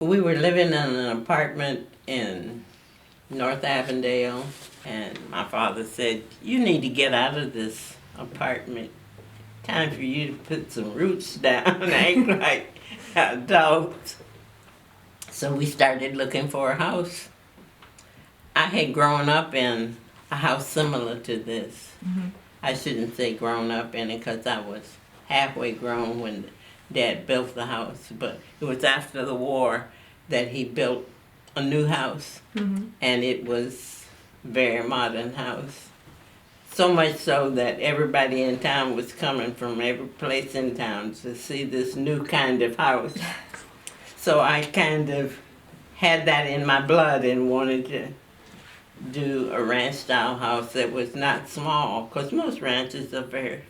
We were living in an apartment in North Avondale, and my father said, "You need to get out of this apartment. Time for you to put some roots down and act like adults." So we started looking for a house. I had grown up in a house similar to this. I shouldn't say grown up in it because I was halfway grown when Dad built the house, but it was after the war that he built a new house, and it was a very modern house. So much so that everybody in town was coming from every place in town to see this new kind of house. So I kind of had that in my blood and wanted to do a ranch-style house that was not small, because most ranches are very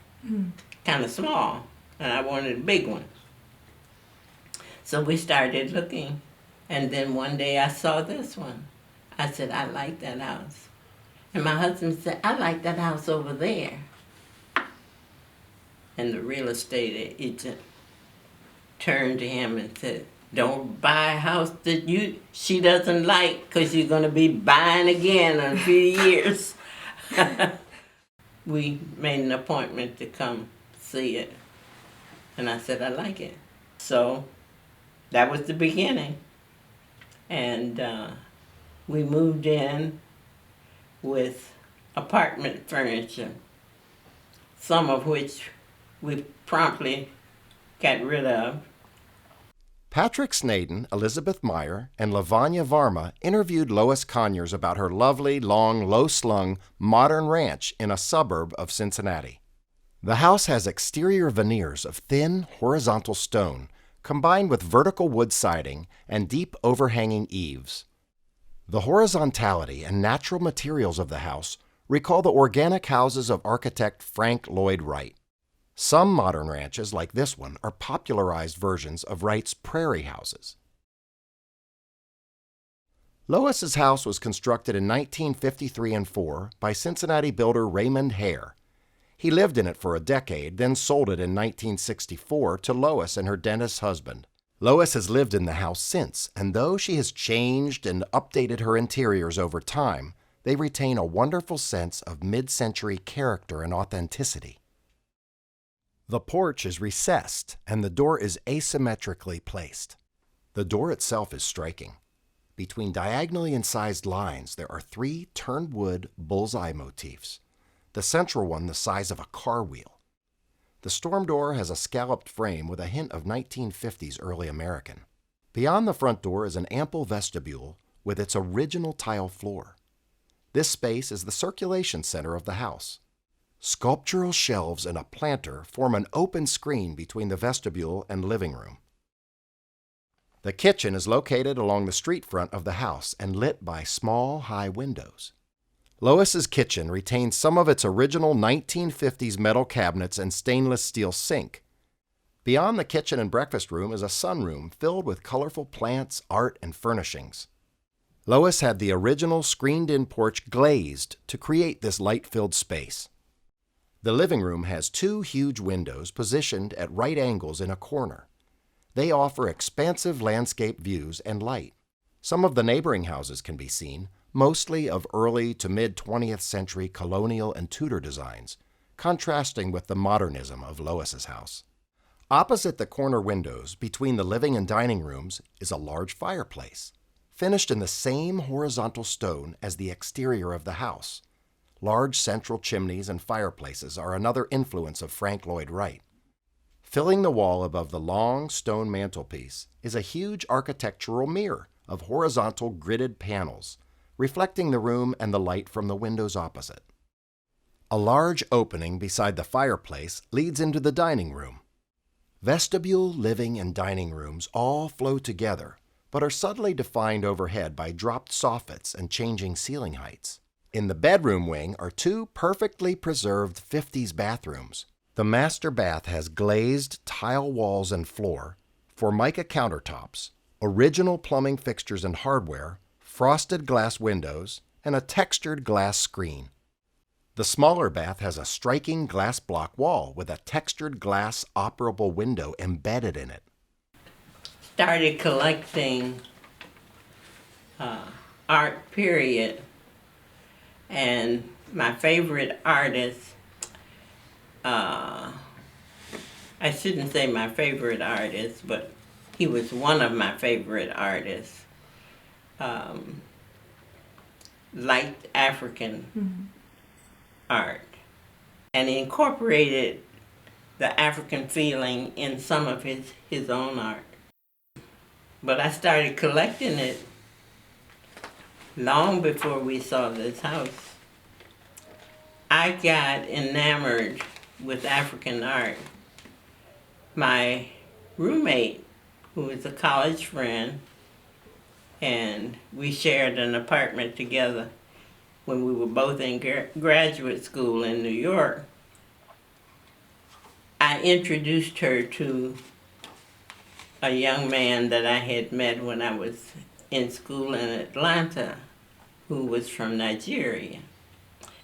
kind of small, and I wanted a big one. So we started looking, and then one day I saw this one. I said, "I like that house." And my husband said, "I like that house over there." And the real estate agent turned to him and said, "Don't buy a house that she doesn't like, because you're going to be buying again in a few years." We made an appointment to come see it. And I said, "I like it." So that was the beginning. And we moved in with apartment furniture, some of which we promptly got rid of. Patrick Snadon, Elizabeth Meyer, and Lavanya Varma interviewed Lois Conyers about her lovely, long, low-slung, modern ranch in a suburb of Cincinnati. The house has exterior veneers of thin, horizontal stone combined with vertical wood siding and deep overhanging eaves. The horizontality and natural materials of the house recall the organic houses of architect Frank Lloyd Wright. Some modern ranches, like this one, are popularized versions of Wright's prairie houses. Lois's house was constructed in 1953 and 4 by Cincinnati builder Raymond Hare. He lived in it for a decade, then sold it in 1964 to Lois and her dentist husband. Lois has lived in the house since, and though she has changed and updated her interiors over time, they retain a wonderful sense of mid-century character and authenticity. The porch is recessed, and the door is asymmetrically placed. The door itself is striking. Between diagonally incised lines, there are 3 turned wood bullseye motifs, the central one the size of a car wheel. The storm door has a scalloped frame with a hint of 1950s early American. Beyond the front door is an ample vestibule with its original tile floor. This space is the circulation center of the house. Sculptural shelves and a planter form an open screen between the vestibule and living room. The kitchen is located along the street front of the house and lit by small, high windows. Lois's kitchen retains some of its original 1950s metal cabinets and stainless steel sink. Beyond the kitchen and breakfast room is a sunroom filled with colorful plants, art, and furnishings. Lois had the original screened-in porch glazed to create this light-filled space. The living room has 2 huge windows positioned at right angles in a corner. They offer expansive landscape views and light. Some of the neighboring houses can be seen, mostly of early to mid-20th century colonial and Tudor designs, contrasting with the modernism of Lois's house. Opposite the corner windows, between the living and dining rooms, is a large fireplace, finished in the same horizontal stone as the exterior of the house. Large central chimneys and fireplaces are another influence of Frank Lloyd Wright. Filling the wall above the long stone mantelpiece is a huge architectural mirror of horizontal gridded panels, reflecting the room and the light from the windows opposite. A large opening beside the fireplace leads into the dining room. Vestibule, living, and dining rooms all flow together, but are subtly defined overhead by dropped soffits and changing ceiling heights. In the bedroom wing are 2 perfectly preserved 50s bathrooms. The master bath has glazed tile walls and floor, Formica countertops, original plumbing fixtures and hardware, frosted glass windows, and a textured glass screen. The smaller bath has a striking glass block wall with a textured glass operable window embedded in it. started collecting art, period. And my favorite artist, I shouldn't say my favorite artist, but he was one of my favorite artists, liked African art and incorporated the African feeling in some of his own art. But I started collecting it long before we saw this house. I got enamored with African art. My roommate, who was a college friend, and we shared an apartment together when we were both in graduate school in New York, I introduced her to a young man that I had met when I was in school in Atlanta, who was from Nigeria.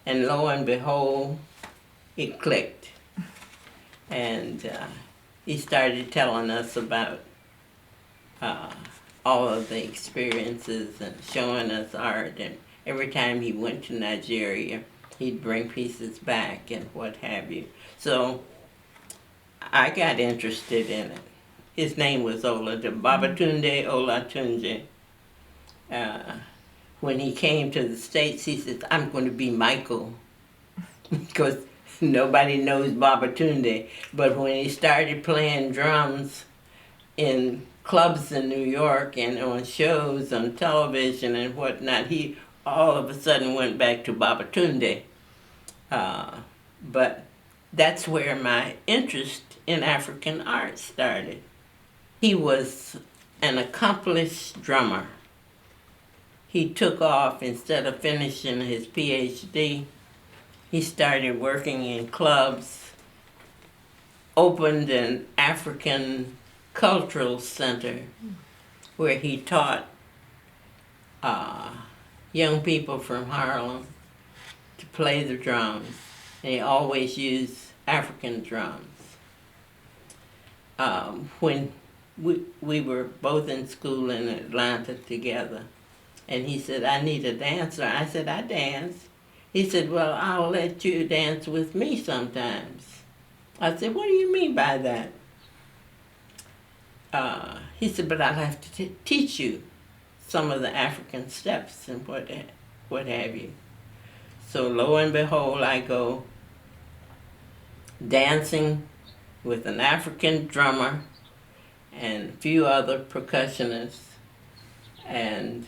And lo and behold, it clicked. And he started telling us about all of the experiences and showing us art. And every time he went to Nigeria, he'd bring pieces back and what have you. So I got interested in it. His name was Babatunde Olatunji. When he came to the States, he said, I'm going to be Michael, because nobody knows Babatunde. But when he started playing drums in clubs in New York and on shows on television and whatnot, he all of a sudden went back to Babatunde. But that's where my interest in African art started. He was an accomplished drummer. He took off instead of finishing his PhD. He started working in clubs, opened an African cultural center where he taught young people from Harlem to play the drums. And he always used African drums. When we were both in school in Atlanta together, and he said, I need a dancer. I said, I dance. He said, well, I'll let you dance with me sometimes. I said, what do you mean by that? He said, but I'll have to teach you some of the African steps and what have you. So lo and behold, I go dancing with an African drummer and a few other percussionists, and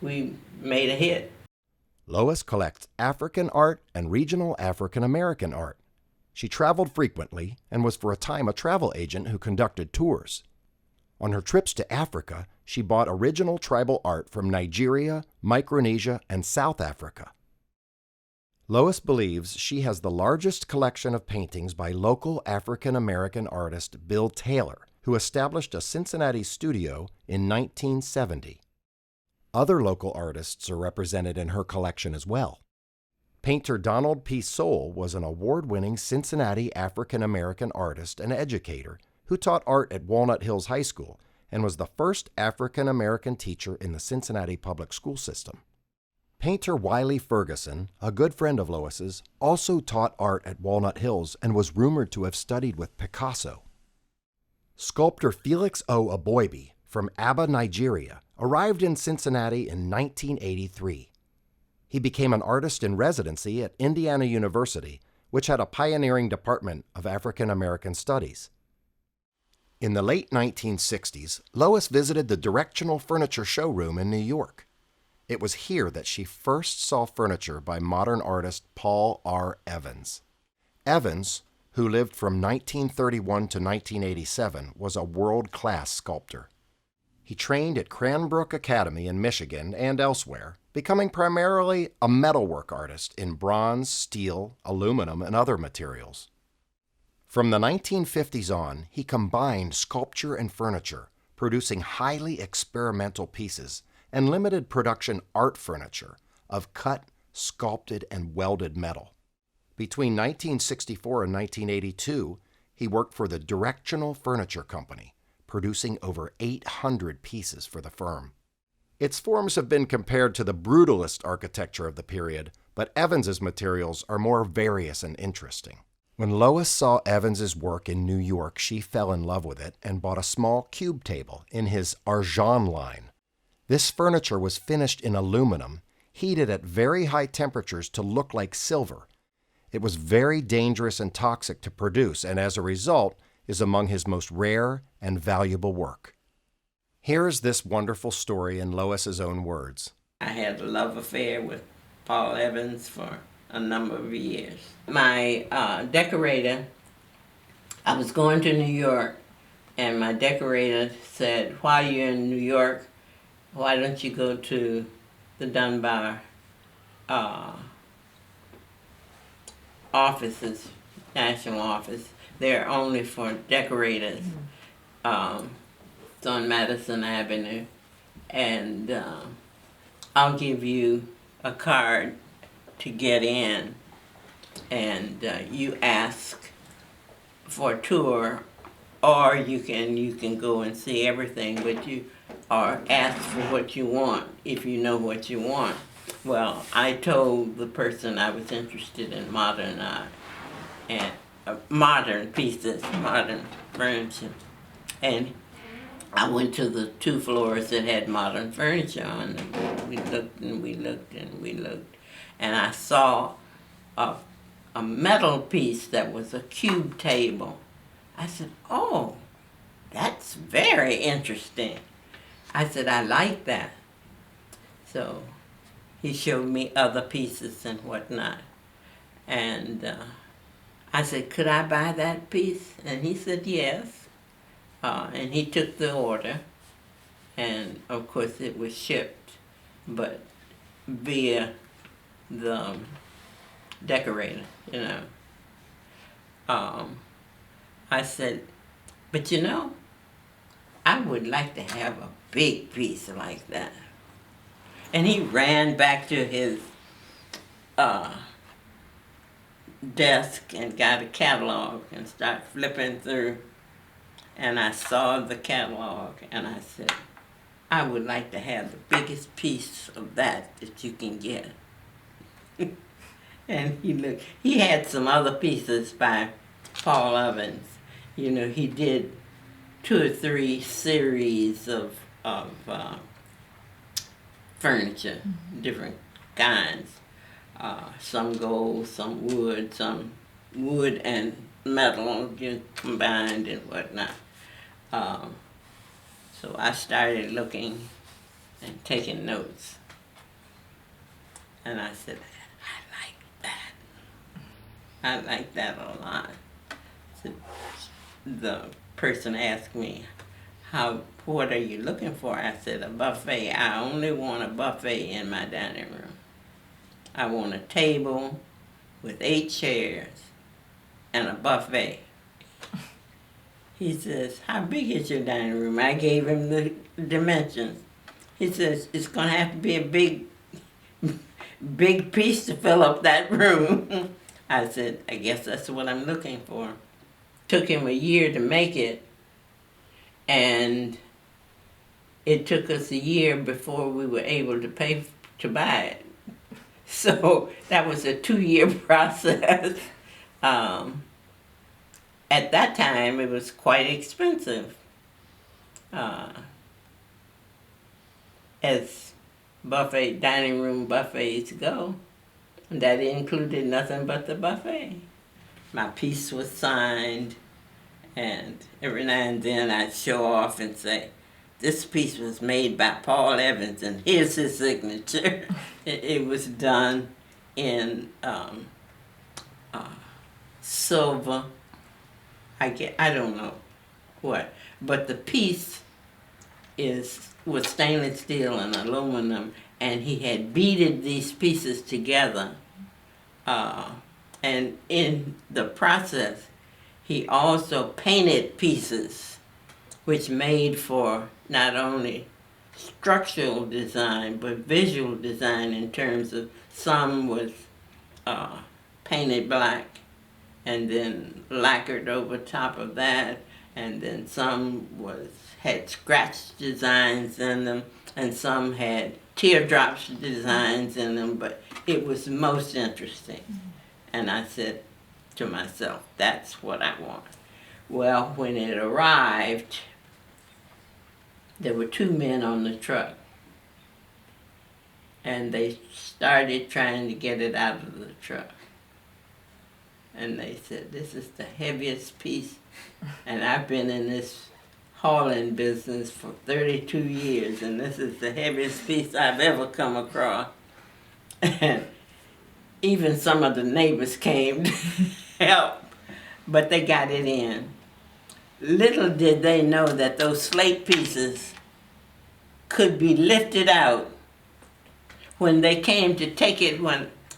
we made a hit. Lois collects African art and regional African American art. She traveled frequently and was for a time a travel agent who conducted tours. On her trips to Africa, she bought original tribal art from Nigeria, Micronesia, and South Africa. Lois believes she has the largest collection of paintings by local African American artist Bill Taylor, who established a Cincinnati studio in 1970. Other local artists are represented in her collection as well. Painter Donald P. Soule was an award-winning Cincinnati African American artist and educator who taught art at Walnut Hills High School and was the first African American teacher in the Cincinnati public school system. Painter Wiley Ferguson, a good friend of Lois's, also taught art at Walnut Hills and was rumored to have studied with Picasso. Sculptor Felix O. Aboibe from Aba, Nigeria, arrived in Cincinnati in 1983. He became an artist in residency at Indiana University, which had a pioneering department of African American studies. In the late 1960s, Lois visited the Directional Furniture Showroom in New York. It was here that she first saw furniture by modern artist Paul R. Evans. Evans, who lived from 1931 to 1987, was a world-class sculptor. He trained at Cranbrook Academy in Michigan and elsewhere, becoming primarily a metalwork artist in bronze, steel, aluminum, and other materials. From the 1950s on, he combined sculpture and furniture, producing highly experimental pieces and limited production art furniture of cut, sculpted, and welded metal. Between 1964 and 1982, he worked for the Directional Furniture Company, producing over 800 pieces for the firm. Its forms have been compared to the brutalist architecture of the period, but Evans's materials are more various and interesting. When Lois saw Evans's work in New York, she fell in love with it and bought a small cube table in his Argent line. This furniture was finished in aluminum, heated at very high temperatures to look like silver. It was very dangerous and toxic to produce, and as a result, is among his most rare and valuable work. Here is this wonderful story in Lois's own words. I had a love affair with Paul Evans for a number of years. My decorator, I was going to New York, and my decorator said, while you're in New York, why don't you go to the Dunbar offices, national office. They're only for decorators. It's on Madison Avenue. And I'll give you a card to get in, and you ask for a tour, or you can go and see everything, but you or ask for what you want if you know what you want. Well, I told the person I was interested in modern art and modern pieces, modern furniture, and I went to the 2 floors that had modern furniture on them. We looked and we looked and we looked, and I saw a metal piece that was a cube table. I said, "Oh, that's very interesting." I said, "I like that." So he showed me other pieces and whatnot, and I said, "Could I buy that piece?" And he said, "Yes." And he took the order, and of course it was shipped, but via the decorator, you know. I said, "But you know, I would like to have a big piece like that." And he ran back to his desk and got a catalog and started flipping through. And I saw the catalog, and I said, "I would like to have the biggest piece of that you can get." And he looked. He had some other pieces by Paul Evans. You know, he did 2 or 3 series of furniture, different kinds. Some gold, some wood and metal just combined and whatnot. So I started looking and taking notes. And I said, I like that a lot. So the person asked me, what are you looking for? I said, a buffet. I only want a buffet in my dining room. I want a table with 8 chairs and a buffet. He says, "How big is your dining room?" I gave him the dimensions. He says, "It's going to have to be a big piece to fill up that room." I said, "I guess that's what I'm looking for." Took him a year to make it, and it took us a year before we were able to pay to buy it. So that was a 2-year process. At that time, it was quite expensive. As dining room buffets go, that included nothing but the buffet. My piece was signed, and every now and then I'd show off and say, "This piece was made by Paul Evans, and here's his signature." It was done in silver. I don't know what, but the piece was stainless steel and aluminum, and he had beaded these pieces together. And in the process, he also painted pieces, which made for not only structural design, but visual design in terms of some was painted black and then lacquered over top of that, and then some had scratch designs in them, and some had teardrops designs in them, but it was most interesting. And I said to myself, that's what I want. Well, when it arrived, there were 2 men on the truck, and they started trying to get it out of the truck. And they said, this is the heaviest piece, and I've been in this hauling business for 32 years, and this is the heaviest piece I've ever come across. And even some of the neighbors came to help, but they got it in. Little did they know that those slate pieces could be lifted out when they came to take it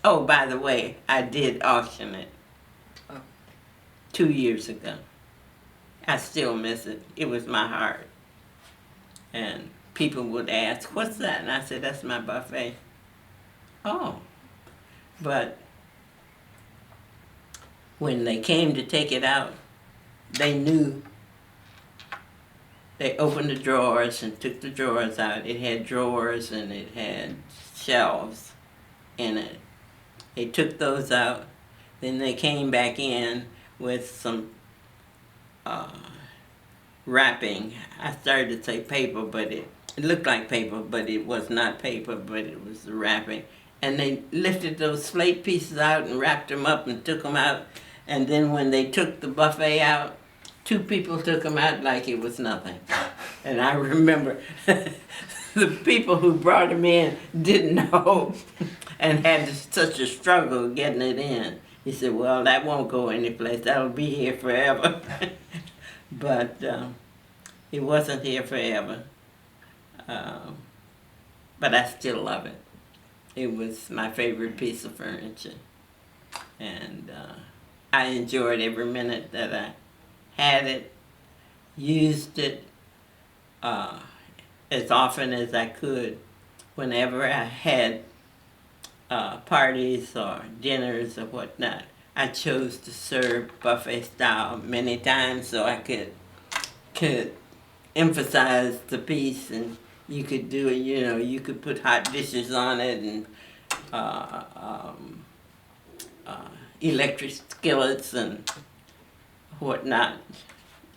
oh, by the way, I did auction it 2 years ago. I still miss it. It was my heart. And people would ask, what's that? And I said, that's my buffet. Oh. But when they came to take it out, they knew. They opened the drawers and took the drawers out. It had drawers and it had shelves in it. They took those out. Then they came back in with some wrapping. I started to say paper, but it looked like paper, but it was not paper, but it was the wrapping. And they lifted those slate pieces out and wrapped them up and took them out. And then when they took the buffet out, 2 people took them out like it was nothing. And I remember the people who brought them in didn't know and had such a struggle getting it in. He said, well, that won't go anyplace. That'll be here forever. But it wasn't here forever. But I still love it. It was my favorite piece of furniture. And I enjoyed every minute that I had it, used it as often as I could. Whenever I had parties or dinners or whatnot, I chose to serve buffet style many times so I could emphasize the piece, and you could do it, you could put hot dishes on it and electric skillets and whatnot.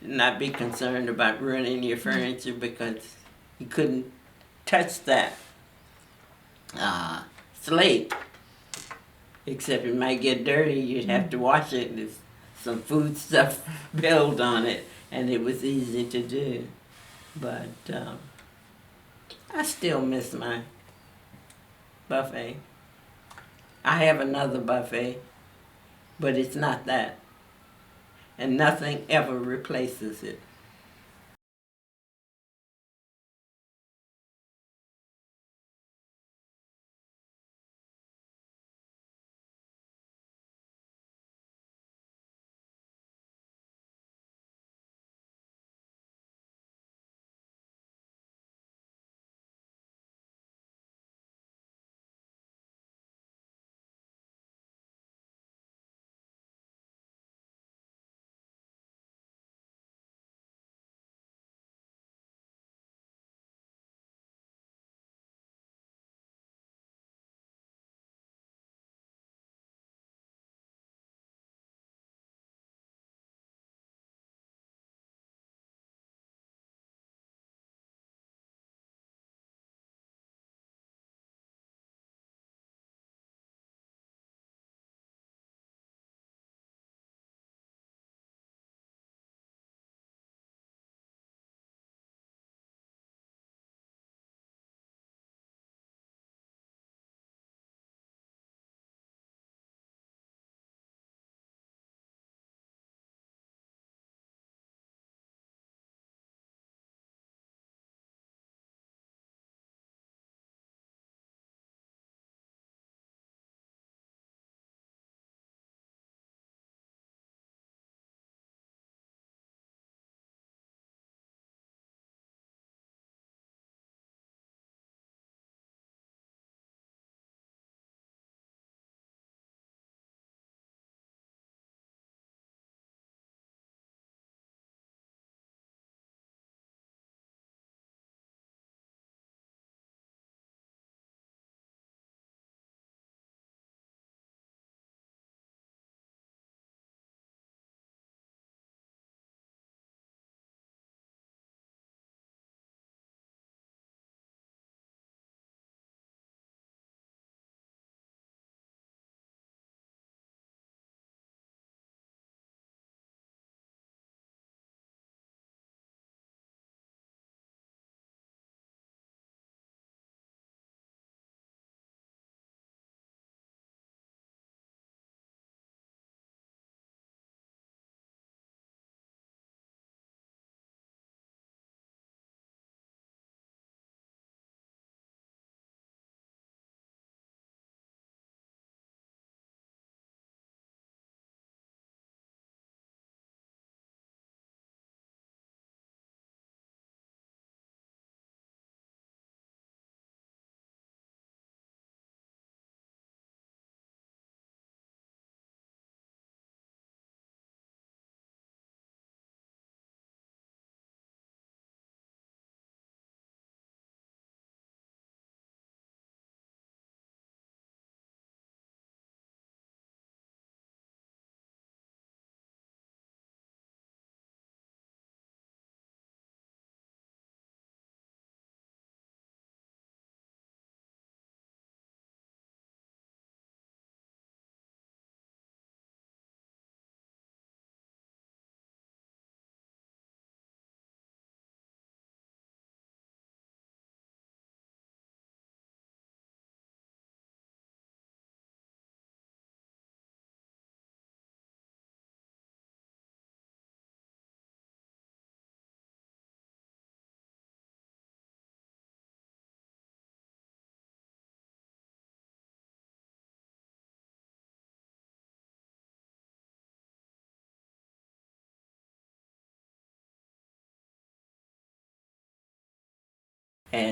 Not be concerned about ruining your furniture because you couldn't touch that slate, except it might get dirty. You'd have to wash it. There's some food stuff spilled on it, and it was easy to do. But I still miss my buffet. I have another buffet, but it's not that. And nothing ever replaces it.